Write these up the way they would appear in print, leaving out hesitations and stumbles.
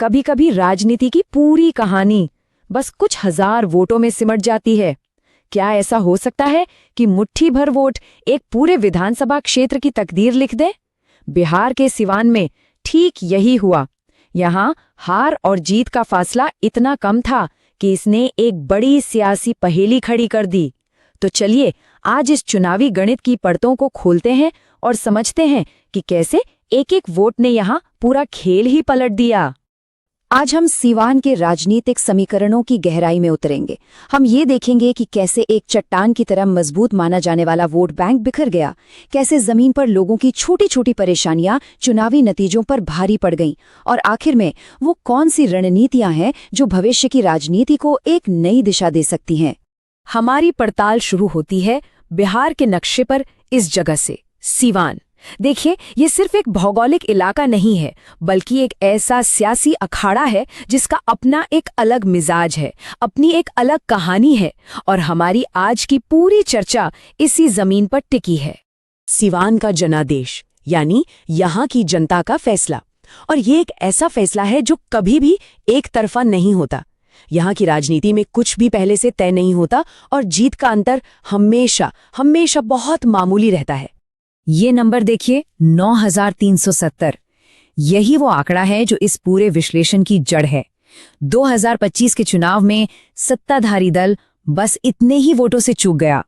कभी कभी राजनीति की पूरी कहानी बस कुछ हजार वोटों में सिमट जाती है। क्या ऐसा हो सकता है कि मुट्ठी भर वोट एक पूरे विधानसभा क्षेत्र की तकदीर लिख दे? बिहार के सिवान में ठीक यही हुआ। यहाँ हार और जीत का फासला इतना कम था कि इसने एक बड़ी सियासी पहेली खड़ी कर दी। तो चलिए आज इस चुनावी गणित की परतों को खोलते हैं और समझते हैं कि कैसे एक एक वोट ने यहाँ पूरा खेल ही पलट दिया। आज हम सीवान के राजनीतिक समीकरणों की गहराई में उतरेंगे। हम ये देखेंगे कि कैसे एक चट्टान की तरह मजबूत माना जाने वाला वोट बैंक बिखर गया, कैसे जमीन पर लोगों की छोटी छोटी परेशानियां चुनावी नतीजों पर भारी पड़ गईं, और आखिर में वो कौन सी रणनीतियां हैं जो भविष्य की राजनीति को एक नई दिशा दे सकती हैं। हमारी पड़ताल शुरू होती है बिहार के नक्शे पर इस जगह से, सीवान। देखिए, ये सिर्फ एक भौगोलिक इलाका नहीं है, बल्कि एक ऐसा सियासी अखाड़ा है जिसका अपना एक अलग मिजाज है, अपनी एक अलग कहानी है, और हमारी आज की पूरी चर्चा इसी जमीन पर टिकी है। सीवान का जनादेश, यानी यहाँ की जनता का फैसला। और ये एक ऐसा फैसला है जो कभी भी एक तरफा नहीं होता। यहाँ की राजनीति में कुछ भी पहले से तय नहीं होता और जीत का अंतर हमेशा हमेशा बहुत मामूली रहता है। ये नंबर देखिए, 9370। यही वो आंकड़ा है जो इस पूरे विश्लेषण की जड़ है। 2025 के चुनाव में सत्ताधारी दल बस इतने ही वोटों से चूक गया।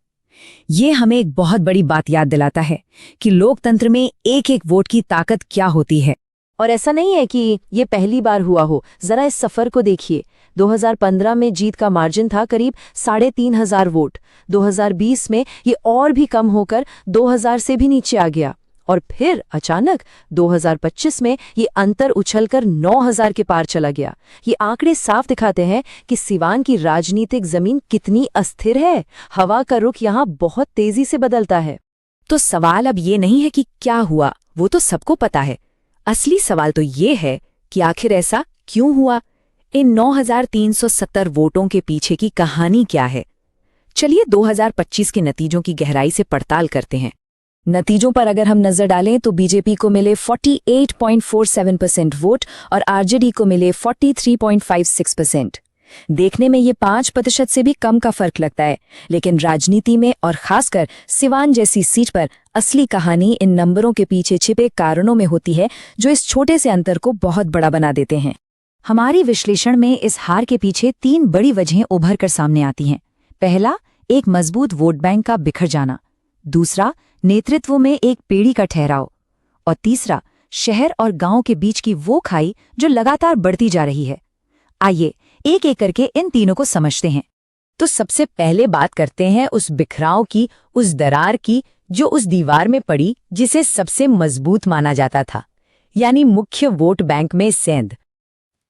ये हमें एक बहुत बड़ी बात याद दिलाता है कि लोकतंत्र में एक एक वोट की ताकत क्या होती है। और ऐसा नहीं है कि ये पहली बार हुआ हो। जरा इस सफर को देखिए। 2015 में जीत का मार्जिन था करीब 3,500 वोट। 2020 में ये और भी कम होकर 2,000 से भी नीचे आ गया, और फिर अचानक 2025 में ये अंतर उछलकर 9,000 के पार चला गया। ये आंकड़े साफ दिखाते हैं कि सीवान की राजनीतिक जमीन कितनी अस्थिर है। हवा का रुख यहाँ बहुत तेजी से बदलता है। तो सवाल अब ये नहीं है कि क्या हुआ, वो तो सबको पता है। असली सवाल तो ये है कि आखिर ऐसा क्यों हुआ? इन 9,370 वोटों के पीछे की कहानी क्या है? चलिए 2025 के नतीजों की गहराई से पड़ताल करते हैं। नतीजों पर अगर हम नजर डालें तो बीजेपी को मिले 48.47% वोट और आरजेडी को मिले 43.56%। देखने में ये 5% से भी कम का फर्क लगता है, लेकिन राजनीति में और खासकर सिवान जैसी सीट पर असली कहानी इन नंबरों के पीछे छिपे कारणों में होती है, जो इस छोटे से अंतर को बहुत बड़ा बना देते हैं। हमारी विश्लेषण में इस हार के पीछे 3 बड़ी वजहें उभर कर सामने आती हैं। पहला, एक मजबूत वोट बैंक का बिखर जाना। दूसरा, नेतृत्व में एक पीढ़ी का ठहराव। और तीसरा, शहर और गांव के बीच की वो खाई जो लगातार बढ़ती जा रही है। आइए एक एक करके इन तीनों को समझते हैं। तो सबसे पहले बात करते हैं उस बिखराव की, उस दरार की जो उस दीवार में पड़ी जिसे सबसे मजबूत माना जाता था, यानी मुख्य वोट बैंक में सेंध।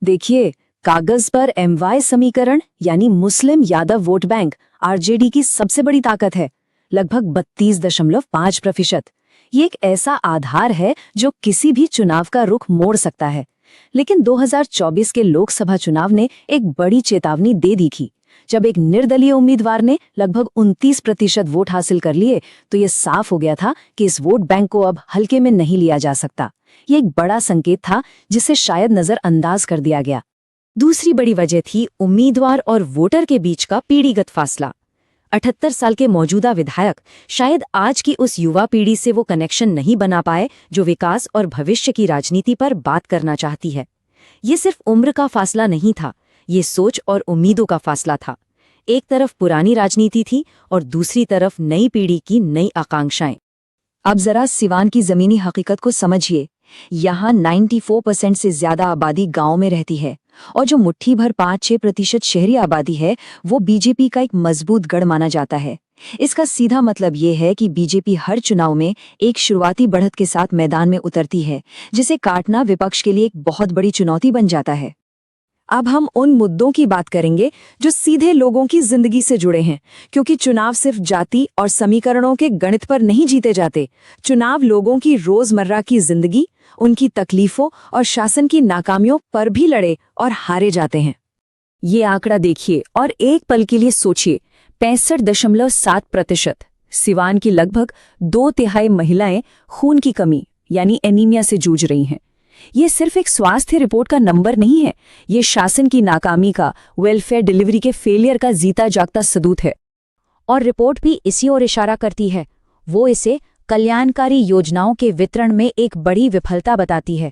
देखिए, कागज पर MY समीकरण यानी मुस्लिम यादव वोट बैंक आरजेडी की सबसे बड़ी ताकत है, लगभग 32.5%। ये एक ऐसा आधार है जो किसी भी चुनाव का रुख मोड़ सकता है। लेकिन 2024 के लोकसभा चुनाव ने एक बड़ी चेतावनी दे दी थी। जब एक निर्दलीय उम्मीदवार ने लगभग 29% वोट हासिल कर लिए, तो ये साफ हो गया था कि इस वोट बैंक को अब हल्के में नहीं लिया जा सकता। ये एक बड़ा संकेत था जिसे शायद नजरअंदाज कर दिया गया। दूसरी बड़ी वजह थी उम्मीदवार और वोटर के बीच का पीढ़ीगत फासला। 78 साल के मौजूदा विधायक शायद आज की उस युवा पीढ़ी से वो कनेक्शन नहीं बना पाए जो विकास और भविष्य की राजनीति पर बात करना चाहती है। ये सिर्फ उम्र का फासला नहीं था, ये सोच और उम्मीदों का फासला था। एक तरफ पुरानी राजनीति थी और दूसरी तरफ नई पीढ़ी की नई आकांक्षाएं। अब जरा सिवान की जमीनी हकीकत को समझिए। यहाँ 94% से ज्यादा आबादी गांव में रहती है, और जो मुट्ठी भर 5-6% शहरी आबादी है वो बीजेपी का एक मजबूत गढ़ माना जाता है। इसका सीधा मतलब ये है कि बीजेपी हर चुनाव में एक शुरुआती बढ़त के साथ मैदान में उतरती है, जिसे काटना विपक्ष के लिए एक बहुत बड़ी चुनौती बन जाता है। अब हम उन मुद्दों की बात करेंगे जो सीधे लोगों की जिंदगी से जुड़े हैं, क्योंकि चुनाव सिर्फ जाति और समीकरणों के गणित पर नहीं जीते जाते। चुनाव लोगों की रोजमर्रा की जिंदगी, उनकी तकलीफों और शासन की नाकामियों पर भी लड़े और हारे जाते हैं। ये आंकड़ा देखिए और एक पल के लिए सोचिए, 65.7%। सिवान की लगभग 2/3 महिलाएं खून की कमी यानी एनीमिया से जूझ रही हैं। ये सिर्फ एक स्वास्थ्य रिपोर्ट का नंबर नहीं है, ये शासन की नाकामी का, वेलफेयर डिलीवरी के फेलियर का जीता जागता सबूत है। और रिपोर्ट भी इसी ओर इशारा करती है। वो इसे कल्याणकारी योजनाओं के वितरण में एक बड़ी विफलता बताती है।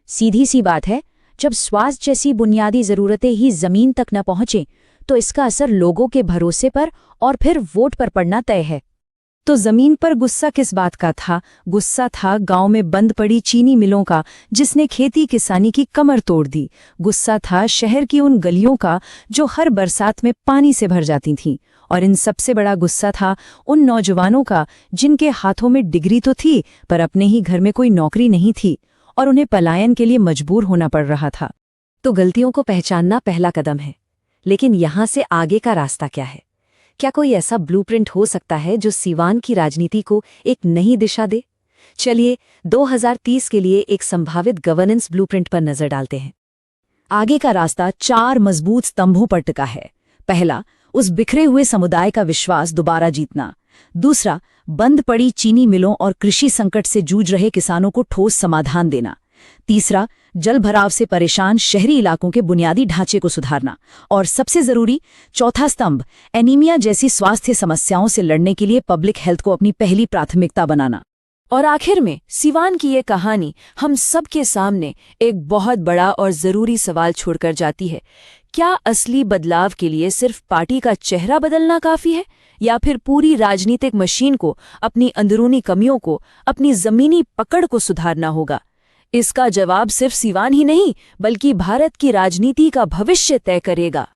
सीधी सी बात है, जब स्वास्थ्य जैसी बुनियादी ज़रूरतें ही ज़मीन तक न पहुंचें तो इसका असर लोगों के भरोसे पर और फिर वोट पर पड़ना तय है। तो जमीन पर गुस्सा किस बात का था? गुस्सा था गांव में बंद पड़ी चीनी मिलों का, जिसने खेती किसानी की कमर तोड़ दी। गुस्सा था शहर की उन गलियों का जो हर बरसात में पानी से भर जाती थीं। और इन सबसे बड़ा गुस्सा था उन नौजवानों का जिनके हाथों में डिग्री तो थी पर अपने ही घर में कोई नौकरी नहीं थी और उन्हें पलायन के लिए मजबूर होना पड़ रहा था। तो गलतियों को पहचानना पहला कदम है, लेकिन यहाँ से आगे का रास्ता क्या है? क्या कोई ऐसा ब्लूप्रिंट हो सकता है जो सीवान की राजनीति को एक नई दिशा दे? चलिए 2030 के लिए एक संभावित गवर्नेंस ब्लूप्रिंट पर नजर डालते हैं। आगे का रास्ता 4 मजबूत स्तंभों पर टिका है। पहला, उस बिखरे हुए समुदाय का विश्वास दोबारा जीतना। दूसरा, बंद पड़ी चीनी मिलों और कृषि संकट से जूझ रहे किसानों को ठोस समाधान देना। तीसरा, जल भराव से परेशान शहरी इलाकों के बुनियादी ढांचे को सुधारना। और सबसे जरूरी चौथा स्तंभ, एनीमिया जैसी स्वास्थ्य समस्याओं से लड़ने के लिए पब्लिक हेल्थ को अपनी पहली प्राथमिकता बनाना। और आखिर में सीवान की ये कहानी हम सबके सामने एक बहुत बड़ा और जरूरी सवाल छोड़कर जाती है। क्या असली बदलाव के लिए सिर्फ पार्टी का चेहरा बदलना काफी है, या फिर पूरी राजनीतिक मशीन को, अपनी अंदरूनी कमियों को, अपनी जमीनी पकड़ को सुधारना होगा? इसका जवाब सिर्फ सीवान ही नहीं बल्कि भारत की राजनीति का भविष्य तय करेगा।